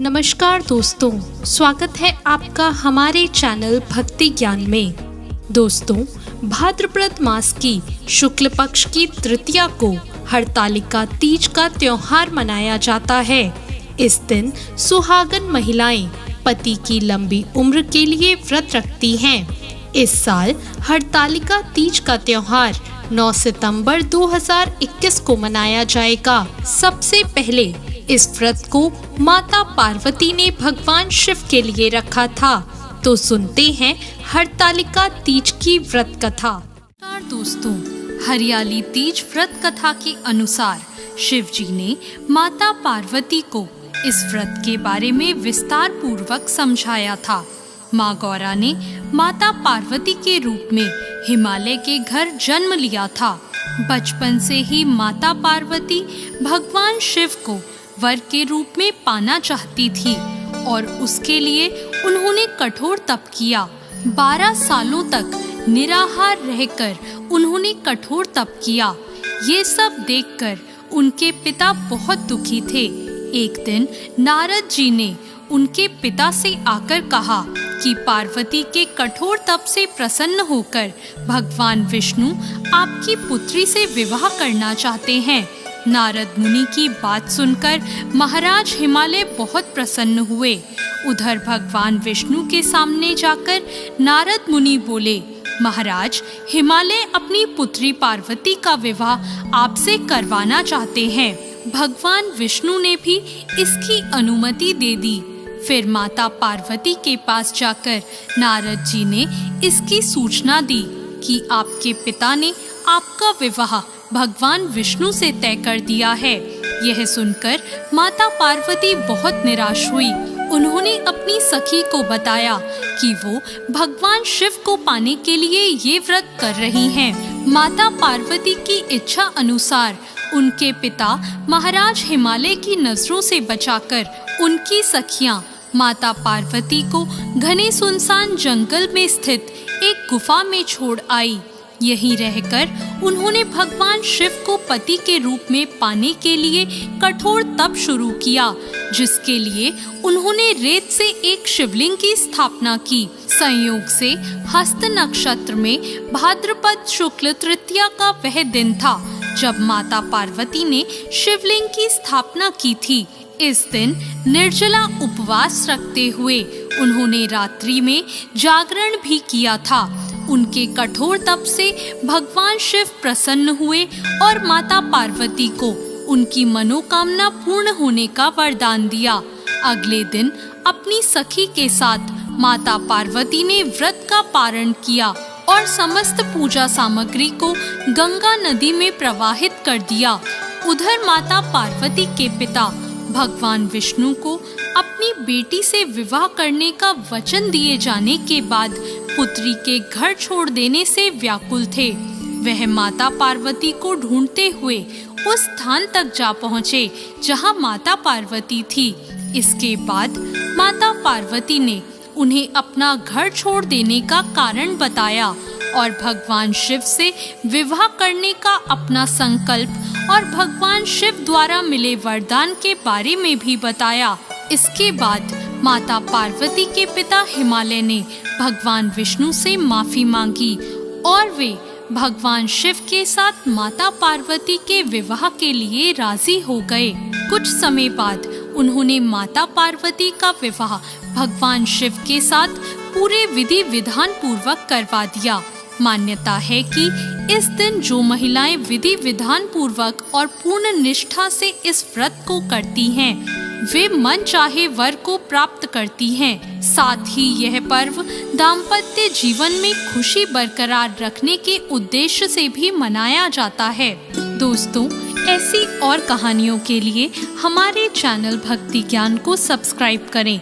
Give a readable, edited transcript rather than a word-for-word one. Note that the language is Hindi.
नमस्कार दोस्तों, स्वागत है आपका हमारे चैनल भक्ति ज्ञान में। दोस्तों, भाद्रपद मास की शुक्ल पक्ष की तृतीया को हरतालिका तीज का त्योहार मनाया जाता है। इस दिन सुहागन महिलाएं पति की लंबी उम्र के लिए व्रत रखती हैं। इस साल हरतालिका तीज का त्योहार 9 सितंबर 2021 को मनाया जाएगा। सबसे पहले इस व्रत को माता पार्वती ने भगवान शिव के लिए रखा था। तो सुनते हैं हरतालिका तीज की व्रत कथा। दोस्तों, हरियाली तीज व्रत कथा के अनुसार शिव जी ने माता पार्वती को इस व्रत के बारे में विस्तार पूर्वक समझाया था। माँ गौरा ने माता पार्वती के रूप में हिमालय के घर जन्म लिया था। बचपन से ही माता पार्वती भगवान शिव को वर के रूप में पाना चाहती थी और उसके लिए उन्होंने कठोर तप किया। 12 सालों तक निराहार रहकर उन्होंने कठोर तप किया। ये सब देखकर उनके पिता बहुत दुखी थे। एक दिन नारद जी ने उनके पिता से आकर कहा कि पार्वती के कठोर तप से प्रसन्न होकर भगवान विष्णु आपकी पुत्री से विवाह करना चाहते हैं। नारद मुनि की बात सुनकर महाराज हिमालय बहुत प्रसन्न हुए। उधर भगवान विष्णु के सामने जाकर नारद मुनि बोले, महाराज, हिमालय अपनी पुत्री पार्वती का विवाह आपसे करवाना चाहते हैं। भगवान विष्णु ने भी इसकी अनुमति दे दी। फिर माता पार्वती के पास जाकर नारद जी ने इसकी सूचना दी कि आपके पिता ने आपका विवाह भगवान विष्णु से तय कर दिया है। यह सुनकर माता पार्वती बहुत निराश हुई। उन्होंने अपनी सखी को बताया कि वो भगवान शिव को पाने के लिए ये व्रत कर रही हैं। माता पार्वती की इच्छा अनुसार उनके पिता महाराज हिमालय की नजरों से बचाकर उनकी सखियां माता पार्वती को घने सुनसान जंगल में स्थित एक गुफा में छोड़ आई। यहीं रहकर उन्होंने भगवान शिव को पति के रूप में पाने के लिए कठोर तप शुरू किया, जिसके लिए उन्होंने रेत से एक शिवलिंग की स्थापना की। संयोग से हस्त नक्षत्र में भाद्रपद शुक्ल तृतीया का वह दिन था जब माता पार्वती ने शिवलिंग की स्थापना की थी। इस दिन निर्जला उपवास रखते हुए उन्होंने रात्रि में जागरण भी किया था। उनके कठोर तप से भगवान शिव प्रसन्न हुए और माता पार्वती को उनकी मनोकामना पूर्ण होने का वरदान दिया। अगले दिन अपनी सखी के साथ माता पार्वती ने व्रत का पारण किया और समस्त पूजा सामग्री को गंगा नदी में प्रवाहित कर दिया। उधर माता पार्वती के पिता भगवान विष्णु को अपनी बेटी से विवाह करने का वचन दिए जाने के बाद पुत्री के घर छोड़ देने से व्याकुल थे। वह माता पार्वती को ढूंढते हुए उस स्थान तक जा पहुँचे जहाँ माता पार्वती थी। इसके बाद माता पार्वती ने उन्हें अपना घर छोड़ देने का कारण बताया और भगवान शिव से विवाह करने का अपना संकल्प और भगवान शिव द्वारा मिले वरदान के बारे में भी बताया। इसके बाद माता पार्वती के पिता हिमालय ने भगवान विष्णु से माफी मांगी और वे भगवान शिव के साथ माता पार्वती के विवाह के लिए राजी हो गए। कुछ समय बाद उन्होंने माता पार्वती का विवाह भगवान शिव के साथ पूरे विधि विधान पूर्वक करवा दिया। मान्यता है कि इस दिन जो महिलाएं विधि विधान पूर्वक और पूर्ण निष्ठा से इस व्रत को करती हैं, वे मन चाहे वर को प्राप्त करती हैं। साथ ही यह पर्व दाम्पत्य जीवन में खुशी बरकरार रखने के उद्देश्य से भी मनाया जाता है। दोस्तों, ऐसी और कहानियों के लिए हमारे चैनल भक्ति ज्ञान को सब्सक्राइब करें।